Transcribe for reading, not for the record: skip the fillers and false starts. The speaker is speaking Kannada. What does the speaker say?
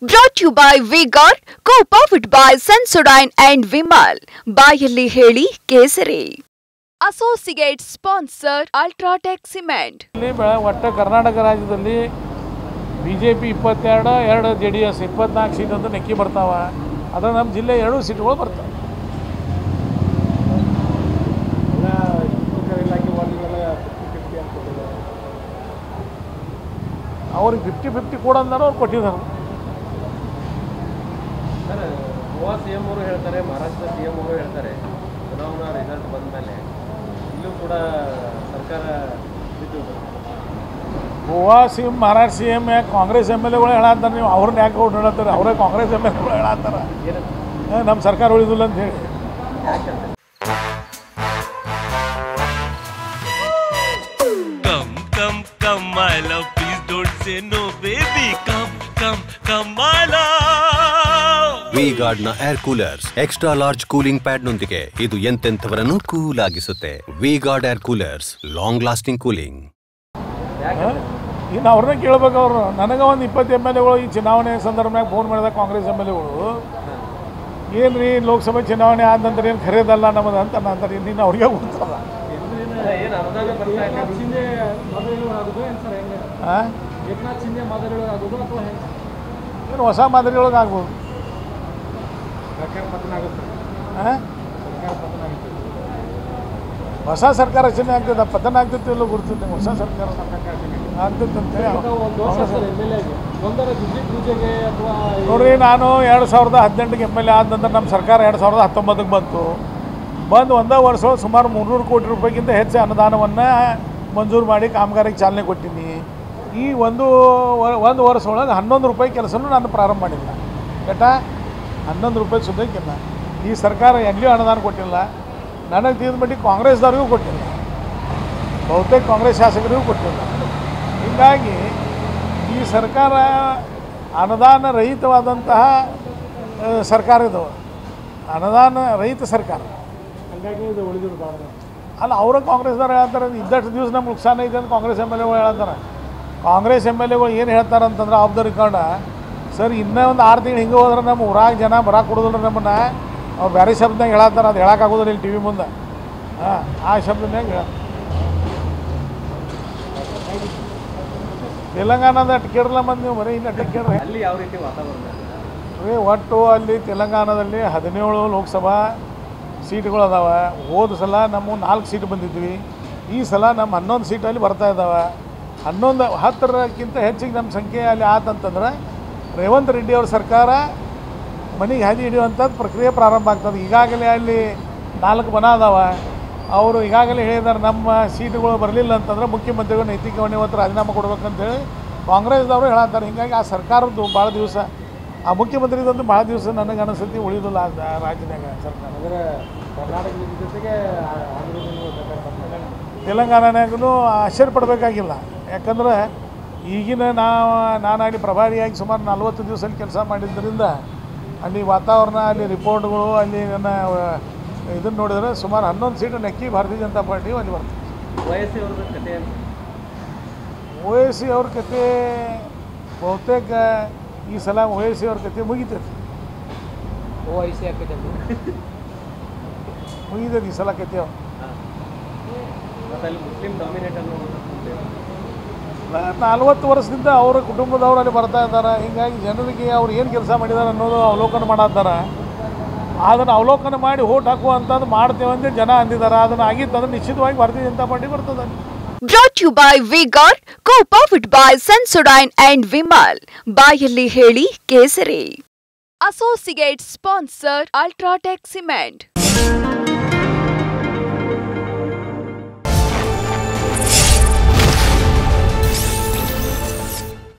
Brought to you by V-Guard, co-powered by Sensodyne and Vimal. ಬಾಯಲ್ಲಿ ಹೇಳಿ ಕೇಸರಿ. Associate sponsor Ultratech Cement. ಒಟ್ಟ ಕರ್ನಾಟಕ ರಾಜ್ಯದಲ್ಲಿ ಬಿಜೆಪಿ 22, 2 JDS 24 ಸೀಟ್ ಅಂತ ನೆಕ್ಕಿ ಬರ್ತಾವ. ಅದರ ನಮ್ಮ ಜಿಲ್ಲೆ 2 ಸೀಟ್ಗಳು ಬರ್ತಾವೆ. ಅವ್ರಿಗೆ 50-50 ಕೂಡ ಅಂದಾರ ಅವ್ರು ಕೊಟ್ಟಿದ್ದಾರೆ. ಗೋವಾ ಸಿ ಎಂ ಅವರು ಹೇಳ್ತಾರೆ, ಮಹಾರಾಷ್ಟ್ರ ಸಿ ಎಂ ಅವರು ಹೇಳ್ತಾರೆ, ಚುನಾವಣಾ ರಿಸಲ್ಟ್ ಬಂದ ಮೇಲೆ ಇಲ್ಲೂ ಕೂಡ ಸರ್ಕಾರ Goa C M, Maharashtra C M Congress M L ಎಗಳು ಹೇಳತ್ತಾರೆ. ನೀವು ಅವ್ರನ್ನ ಯಾಕೆ ಔಟ್ ಹೇಳತ್ತಾರೆ? ಅವರೇ ಕಾಂಗ್ರೆಸ್ ಎಮ್ ಎಲ್ ಎಗಳು ಹೇಳತ್ತಾರೆ ನಮ್ಮ ಸರ್ಕಾರ ಉಳಿದಿಲ್ಲ ಅಂತ ಹೇಳಿ. Come my love, please don't say no baby, come my love. V-Guard ನ air coolers extra large cooling pad ನೊಂದಿಗೆ ಇದು ಎಂತೆಂಥವರನ್ನು ಕೂಲ್ ಆಗಿಸುತ್ತೆ. V-Guard air coolers, long lasting cooling. ಇನ್ನು ಅವ್ರನ್ನ ಕೇಳ್ಬೇಕು. ಅವರು ನನಗೆ ಒಂದು 20 ಎಮ್ ಎಲ್ ಎಗಳು ಈ ಚುನಾವಣೆ ಸಂದರ್ಭದಾಗ ಫೋನ್ ಮಾಡಿದ ಕಾಂಗ್ರೆಸ್ ಎಮ್ ಎಲ್ ಎಗಳು, ಏನು ರೀ ಲೋಕಸಭೆ ಚುನಾವಣೆ ಆದ ನಂತರ ಏನು ಖರೀದಲ್ಲ ನಮ್ಮದು ಅಂತ ಅಂತಾರೆ. ನೀನು ಅವ್ರಿಗೆ ಗೊತ್ತಲ್ಲ. ಏನು ಹೊಸ ಮಾದರಿಯೊಳಗೆ ಆಗ್ಬೋದು. ಹೊಸ ಸರ್ಕಾರ ರಚನೆ ಆಗ್ತದೆ, ಪತನ ಆಗ್ತೈತೆ ಎಲ್ಲೋ ಗುರುತಿದ್ದೆ. ಹೊಸ ಸರ್ಕಾರ ಆಗ್ತೈತೆ ಅಂತೇಳಿ ನೋಡ್ರಿ, ನಾನು 2018ಗೆ ಎಮ್ ಎಲ್ ಎ ಆದ ನಂತರ ನಮ್ಮ ಸರ್ಕಾರ 2019ಕ್ಕೆ ಬಂದು ಒಂದೇ ವರ್ಷ ಸುಮಾರು 300 ಕೋಟಿ ರೂಪಾಯಿಗಿಂತ ಹೆಚ್ಚು ಅನುದಾನವನ್ನು ಮಂಜೂರು ಮಾಡಿ ಕಾಮಗಾರಿಗೆ ಚಾಲನೆ ಕೊಟ್ಟೀನಿ. ಈ ಒಂದು ವರ್ಷ ಒಳಗೆ 11 ರೂಪಾಯಿ ಕೆಲಸನೂ ನಾನು ಪ್ರಾರಂಭ ಮಾಡಿಲ್ಲ. ಕೇಟ 11 ರೂಪಾಯಿ ಸುದ್ದಕ್ಕಿಲ್ಲ. ಈ ಸರ್ಕಾರ ಎಲ್ಲಿಯೂ ಅನುದಾನ ಕೊಟ್ಟಿಲ್ಲ. ನನಗೆ ತಿಳಿದ ಮಟ್ಟಿಗೆ ಕಾಂಗ್ರೆಸ್ದವ್ರಿಗೂ ಕೊಟ್ಟಿಲ್ಲ, ಬಹುತೇಕ ಕಾಂಗ್ರೆಸ್ ಶಾಸಕರಿಗೂ ಕೊಟ್ಟಿಲ್ಲ. ಹೀಗಾಗಿ ಈ ಸರ್ಕಾರ ಅನುದಾನ ರಹಿತವಾದಂತಹ ಸರ್ಕಾರ ಇದು, ಅನುದಾನ ರಹಿತ ಸರ್ಕಾರ. ಹಂಗಾಗಿ ಇದು ಉಳಿದಿರು ಅಲ್ಲ. ಅವರ ಕಾಂಗ್ರೆಸ್ದವ್ರು ಹೇಳ್ತಾರೆ ಇದ್ದಷ್ಟು ದಿವಸ ನಮ್ಗೆ ನುಕ್ಸಾನ ಐತೆ ಅಂತ ಕಾಂಗ್ರೆಸ್ ಎಮ್ ಎಲ್ ಎಗಳು ಹೇಳ್ತಾರೆ. ಕಾಂಗ್ರೆಸ್ ಎಮ್ ಎಲ್ ಎಗಳು ಏನು ಹೇಳ್ತಾರೆ ಅಂತಂದ್ರೆ, ಆಫ್ ದ ರೆಕಾರ್ಡ್, ಸರ್ ಇನ್ನೂ ಒಂದು 6 ತಿಂಗಳು ಹಿಂಗೆ ಹೋದ್ರೆ ನಮ್ಮ ಊರಾಗ ಜನ ಬರೋಕೆ ಕೊಡೋದಿಲ್ಲ ನಮ್ಮನ್ನು. ಅವ್ರು ಬೇರೆ ಶಬ್ದನಾಗ ಹೇಳತ್ತಾರೆ, ಅದು ಹೇಳೋಕ್ಕಾಗೋದಿಲ್ಲ ಇಲ್ಲಿ ಟಿ ವಿ ಮುಂದೆ. ಆ ಶಬ್ದನಾಗ ತೆಲಂಗಾಣದ ಕೇರಳ ಮಂದಿ ನೀವು ಬರೀ ಇಲ್ಲ ಕೇಳ್ರಿ. ಅಲ್ಲಿ ಯಾವ ರೀತಿ ವಾತಾವರಣ ಒಟ್ಟು ಅಲ್ಲಿ ತೆಲಂಗಾಣದಲ್ಲಿ 17 ಲೋಕಸಭಾ ಸೀಟ್ಗಳು ಅದಾವೆ. ಹೋದ ಸಲ ನಮ್ಮ 4 ಸೀಟ್ ಬಂದಿದ್ವಿ. ಈ ಸಲ ನಮ್ಮ 11 ಸೀಟಲ್ಲಿ ಬರ್ತಾ ಇದ್ದಾವೆ. 10ಕ್ಕಿಂತ ಹೆಚ್ಚಿಗೆ ನಮ್ಮ ಸಂಖ್ಯೆ ಅಲ್ಲಿ ಆತಂತಂದ್ರೆ ರೇವಂತ್ ರೆಡ್ಡಿ ಅವ್ರ ಸರ್ಕಾರ ಮನೆಗೆ ಹಾದಿ ಹಿಡಿಯುವಂಥದ್ದು ಪ್ರಕ್ರಿಯೆ ಪ್ರಾರಂಭ ಆಗ್ತದೆ. ಈಗಾಗಲೇ ಅಲ್ಲಿ 4 ಬನ ಅದಾವೆ. ಅವರು ಈಗಾಗಲೇ ಹೇಳಿದ್ದಾರೆ, ನಮ್ಮ ಸೀಟುಗಳು ಬರಲಿಲ್ಲ ಅಂತಂದ್ರೆ ಮುಖ್ಯಮಂತ್ರಿಗಳು ನೈತಿಕ ಹೊಣೆ ಹೊತ್ತು ರಾಜೀನಾಮೆ ಕೊಡ್ಬೇಕಂತೇಳಿ ಕಾಂಗ್ರೆಸ್ದವರು ಹೇಳತ್ತಾರೆ. ಹೀಗಾಗಿ ಆ ಸರ್ಕಾರದ್ದು ಭಾಳ ದಿವಸ, ಆ ಮುಖ್ಯಮಂತ್ರಿದಂತೂ ಭಾಳ ದಿವಸ ನನಗೆ ಅನಿಸುತ್ತೆ ಉಳಿದಿಲ್ಲ ರಾಜ್ಯದಾಗ ಸರ್ಕಾರ. ಅಂದರೆ ಕರ್ನಾಟಕದ ಜೊತೆಗೆ ತೆಲಂಗಾಣನಾಗೂ ಆಶ್ಚರ್ಯ ಪಡಬೇಕಾಗಿಲ್ಲ. ಯಾಕಂದ್ರೆ ಈಗಿನ ನಾನಾಗಲಿ ಪ್ರಭಾರಿಯಾಗಿ ಸುಮಾರು 40 ದಿವಸದಲ್ಲಿ ಕೆಲಸ ಮಾಡಿದ್ದರಿಂದ ಅಲ್ಲಿ ವಾತಾವರಣ, ಅಲ್ಲಿ ರಿಪೋರ್ಟ್ಗಳು, ಅಲ್ಲಿ ನನ್ನ ಇದನ್ನು ನೋಡಿದ್ರೆ ಸುಮಾರು 11 ಸೀಟು ನೆಕ್ಕಿ ಭಾರತೀಯ ಜನತಾ ಪಾರ್ಟಿ ಅಲ್ಲಿ ಬರ್ತದೆ. OIC ಅವ್ರದ್ದು ಕತೆ OIC ಅವ್ರ ಕತೆ ಬಹುತೇಕ ಈ ಸಲ OIC ಅವ್ರ ಕತೆ ಮುಗಿತೈತಿ. ಮುಗಿತೈತಿ ಈ ಸಲ ಕತೆ. ಅಲ್ಲಿ ಮುಸ್ಲಿಂ ಡಾಮಿನೇಟ್ ಅನ್ನೋ 40 ವರ್ಷದಿಂದ ಅವರ ಕುಟುಂಬದವರು ಅಲ್ಲಿ ಬರ್ತಾ ಇದ್ದಾರೆ. ಹೀಗಾಗಿ ಜನರಿಗೆ ಅವ್ರು ಏನು ಕೆಲಸ ಮಾಡಿದ್ದಾರೆ ಅನ್ನೋದು ಅವಲೋಕನ ಮಾಡತ್ತಾರೆ. ಅದನ್ನು ಅವಲೋಕನ ಮಾಡಿ ಓಟ್ ಹಾಕುವಂಥದ್ದು ಮಾಡ್ತೇವೆ ಅಂತ ಜನ ಅಂದಿದ್ದಾರೆ. ಅದನ್ನು ಆಗಿತ್ತಂದ್ರೆ ನಿಶ್ಚಿತವಾಗಿ ಭಾರತೀಯ ಜನತಾ ಪಾರ್ಟಿ ಬರ್ತದೆ. Brought to you by V-Guard, co-powered by Sensodyne and Vimal. ಬಾಯಲ್ಲಿ ಹೇಳಿ ಕೇಸರಿ. Associate sponsor Ultratech Cement.